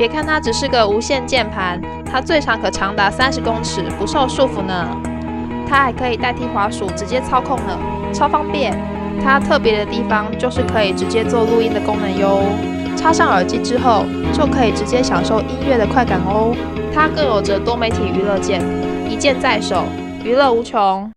别看它只是个无线键盘，它最长可长达30公尺，不受束缚呢。它还可以代替滑鼠直接操控呢，超方便。它特别的地方就是可以直接做录音的功能哟。插上耳机之后，就可以直接享受音乐的快感哦。它更有着多媒体娱乐键，一键在手，娱乐无穷。